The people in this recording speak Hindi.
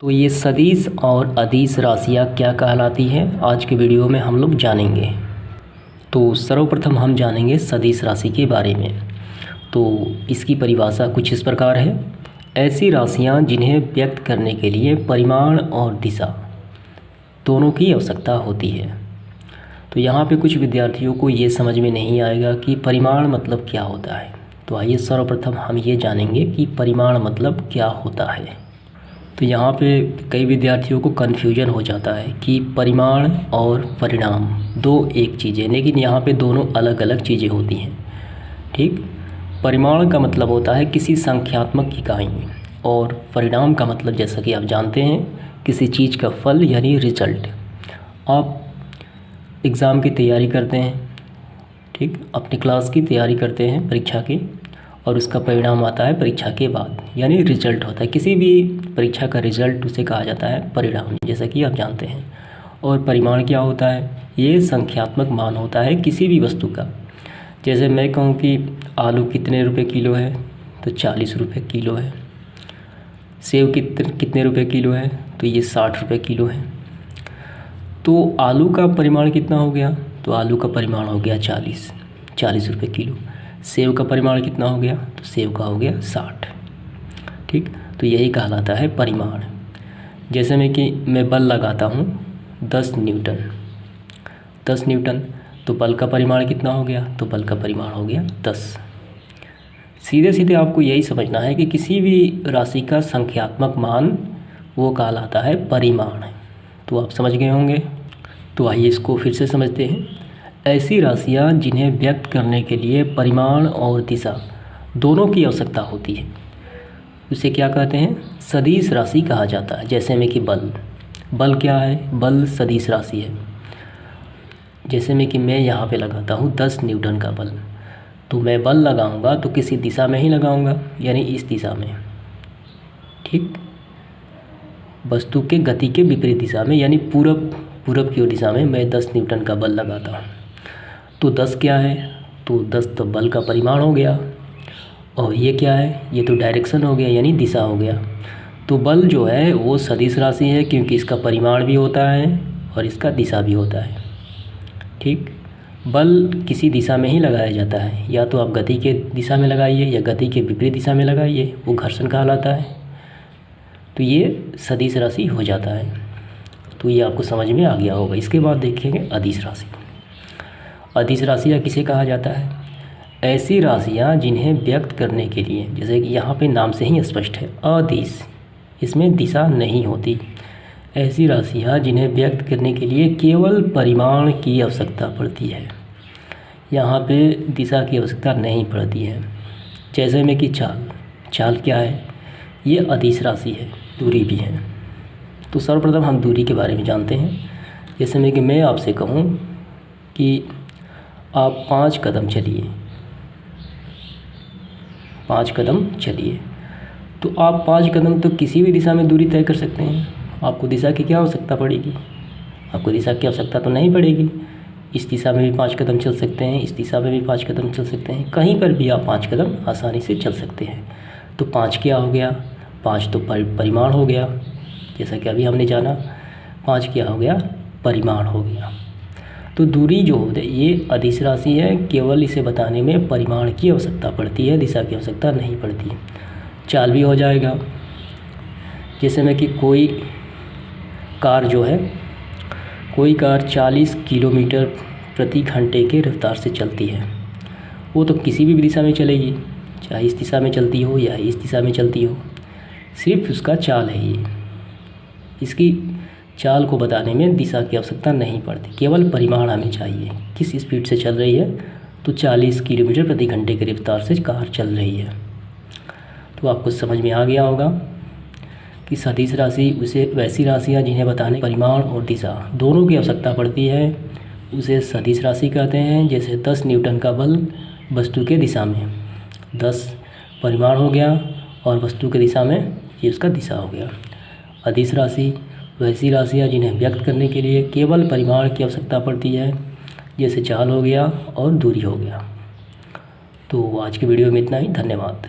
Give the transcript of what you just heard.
तो ये सदिश और अदिश राशियाँ क्या कहलाती हैं, आज के वीडियो में हम लोग जानेंगे। तो सर्वप्रथम हम जानेंगे सदिश राशि के बारे में। तो इसकी परिभाषा कुछ इस प्रकार है। ऐसी राशियाँ जिन्हें व्यक्त करने के लिए परिमाण और दिशा दोनों की आवश्यकता होती है। तो यहाँ पे कुछ विद्यार्थियों को ये समझ में नहीं आएगा कि परिमाण मतलब क्या होता है। तो आइए सर्वप्रथम हम ये जानेंगे कि परिमाण मतलब क्या होता है। तो यहाँ पे कई विद्यार्थियों को कन्फ्यूजन हो जाता है कि परिमाण और परिणाम दो एक चीज़ें, लेकिन यहाँ पे दोनों अलग अलग चीज़ें होती हैं। ठीक, परिमाण का मतलब होता है किसी संख्यात्मक इकाई, और परिणाम का मतलब जैसा कि आप जानते हैं किसी चीज़ का फल यानी रिजल्ट। आप एग्ज़ाम की तैयारी करते हैं, ठीक, अपनी क्लास की तैयारी करते हैं परीक्षा की, और उसका परिणाम आता है परीक्षा के बाद, यानी रिजल्ट होता है। किसी भी परीक्षा का रिजल्ट उसे कहा जाता है परिणाम, जैसा कि आप जानते हैं। और परिमाण क्या होता है? ये संख्यात्मक मान होता है किसी भी वस्तु का। जैसे मैं कहूँ कि आलू कितने रुपए किलो है, तो 40 रुपये किलो है। सेब कितने रुपए किलो है, तो ये 60 रुपये किलो है। तो आलू का परिमाण कितना हो गया? तो आलू का परिमाण हो गया 40 रुपये किलो। सेब का परिमाण कितना हो गया? तो सेब का हो गया 60। ठीक, तो यही कहलाता है परिमाण। जैसे मैं बल लगाता हूँ 10 न्यूटन, तो बल का परिमाण कितना हो गया? तो बल का परिमाण हो गया 10। सीधे सीधे आपको यही समझना है कि किसी भी राशि का संख्यात्मक मान वो कहलाता है परिमाण। तो आप समझ गए होंगे। तो आइए इसको फिर से समझते हैं। ऐसी राशियाँ जिन्हें व्यक्त करने के लिए परिमाण और दिशा दोनों की आवश्यकता होती है, उसे क्या कहते हैं? सदिश राशि कहा जाता है। जैसे में कि बल क्या है? बल सदिश राशि है। जैसे में कि मैं यहाँ पे लगाता हूँ 10 न्यूटन का बल, तो मैं बल लगाऊंगा तो किसी दिशा में ही लगाऊंगा, यानी इस दिशा में। ठीक, वस्तु के गति के विपरीत दिशा में, यानी पूरब की ओर दिशा में मैं 10 न्यूटन का बल लगाता हूँ। तो 10 क्या है? तो 10 तो बल का परिमाण हो गया। और ये क्या है? ये तो डायरेक्शन हो गया, यानी दिशा हो गया। तो बल जो है वो सदिश राशि है, क्योंकि इसका परिमाण भी होता है और इसका दिशा भी होता है। ठीक, बल किसी दिशा में ही लगाया जाता है, या तो आप गति के दिशा में लगाइए या गति के विपरीत दिशा में लगाइए, वो घर्षण कहलाता है। तो ये सदिश राशि हो जाता है। तो ये आपको समझ में आ गया होगा। इसके बाद देखेंगे अदिश राशि। अदिश राशियाँ किसे कहा जाता है? ऐसी राशियाँ जिन्हें व्यक्त करने के लिए, जैसे कि यहाँ पे नाम से ही स्पष्ट है अदिश, इसमें दिशा नहीं होती। ऐसी राशियाँ जिन्हें व्यक्त करने के लिए केवल परिमाण की आवश्यकता पड़ती है, यहाँ पे दिशा की आवश्यकता नहीं पड़ती है। जैसे में कि चाल क्या है? ये अदिश राशि है, दूरी भी है। तो सर्वप्रथम हम दूरी के बारे में जानते हैं। जैसे में कि मैं आपसे कहूँ कि आप 5 कदम चलिए, तो आप 5 कदम तो किसी भी दिशा में दूरी तय कर सकते हैं। आपको दिशा की क्या आवश्यकता पड़ेगी? आपको दिशा की आवश्यकता तो नहीं पड़ेगी। इस दिशा में भी 5 कदम चल सकते हैं, इस दिशा में भी 5 कदम चल सकते हैं, कहीं पर भी आप 5 कदम आसानी से चल सकते हैं। तो 5 क्या हो गया? 5 तो परिमाण हो गया, जैसा कि अभी हमने जाना। 5 क्या हो गया? परिमाण हो गया। तो दूरी जो होती है ये अदिश राशि है, केवल इसे बताने में परिमाण की आवश्यकता पड़ती है, दिशा की आवश्यकता नहीं पड़ती। चाल भी हो जाएगा। जैसे में कि कोई कार 40 किलोमीटर प्रति घंटे के रफ्तार से चलती है, वो तो किसी भी दिशा में चलेगी, चाहे इस दिशा में चलती हो या इस दिशा में चलती हो। सिर्फ उसका चाल है ये, इसकी चाल को बताने में दिशा की आवश्यकता नहीं पड़ती, केवल परिमाण हमें चाहिए। किस स्पीड से चल रही है? तो 40 किलोमीटर प्रति घंटे की रफ्तार से कार चल रही है। तो आपको समझ में आ गया होगा कि सदिश राशि उसे वैसी राशियाँ जिन्हें बताने परिमाण और दिशा दोनों की आवश्यकता पड़ती है, उसे सदिश राशि कहते हैं। जैसे 10 न्यूटन का बल वस्तु के दिशा में, 10 परिमाण हो गया और वस्तु के दिशा में ये उसका दिशा हो गया। अदिश राशि वैसी राशियाँ जिन्हें व्यक्त करने के लिए केवल परिमाण की आवश्यकता पड़ती है, जैसे चाल हो गया और दूरी हो गया। तो आज की वीडियो में इतना ही। धन्यवाद।